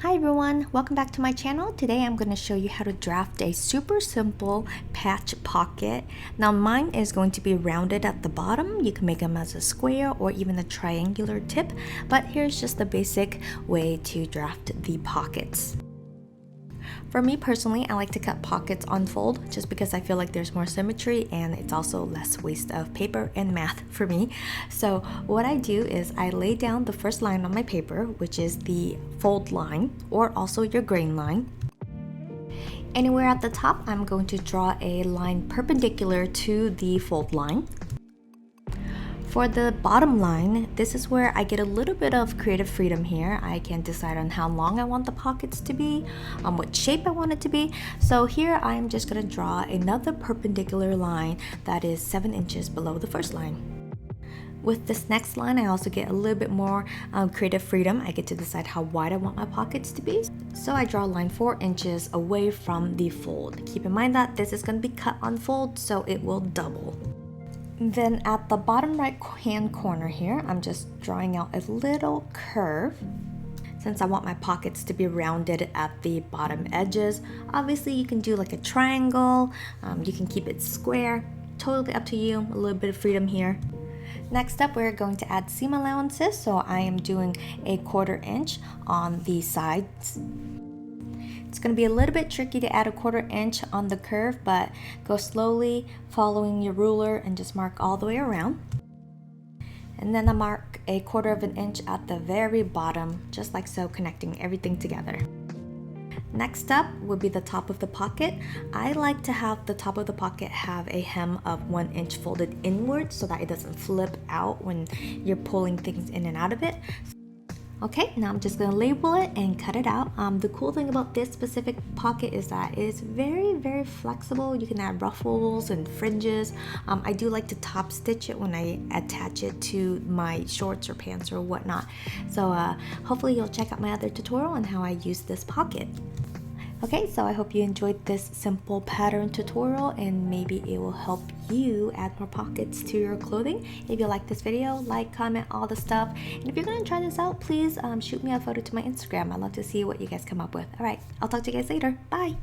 Hi everyone, welcome back to my channel. Today I'm going to show you how to draft a super simple patch pocket. Now mine is going to be rounded at the bottom. You can make them as a square or even a triangular tip, but here's just the basic way to draft the pockets. For me personally, I like to cut pockets on fold just because I feel like there's more symmetry and it's also less waste of paper and math for me. So what I do is I lay down the first line on my paper, which is the fold line or also your grain line. Anywhere at the top, I'm going to draw a line perpendicular to the fold line. For the bottom line, this is where I get a little bit of creative freedom here. I can decide on how long I want the pockets to be, what shape I want it to be. So here I'm just going to draw another perpendicular line that is 7 inches below the first line. With this next line, I also get a little bit more creative freedom. I get to decide how wide I want my pockets to be. So I draw a line 4 inches away from the fold. Keep in mind that this is going to be cut on fold, so it will double. Then at the bottom right hand corner here, I'm just drawing out a little curve since I want my pockets to be rounded at the bottom edges. Obviously you can do like a triangle, you can keep it square, totally up to you, a little bit of freedom here. Next up, we're going to add seam allowances, so I am doing a 1/4 inch on the sides. It's going to be a little bit tricky to add a 1/4 inch on the curve, but go slowly following your ruler and just mark all the way around. And then I mark a 1/4 inch at the very bottom, just like so, connecting everything together. Next up would be the top of the pocket. I like to have the top of the pocket have a hem of 1 inch folded inward so that it doesn't flip out when you're pulling things in and out of it. Okay, now I'm just going to label it and cut it out. The cool thing about this specific pocket is that it's very flexible. You can add ruffles and fringes. I do like to top stitch it when I attach it to my shorts or pants or whatnot. So hopefully you'll check out my other tutorial on how I use this pocket. Okay, so I hope you enjoyed this simple pattern tutorial and maybe it will help you add more pockets to your clothing. If you like this video, like, comment, all the stuff. And if you're gonna try this out, please shoot me a photo to my Instagram. I'd love to see what you guys come up with. All right, I'll talk to you guys later. Bye.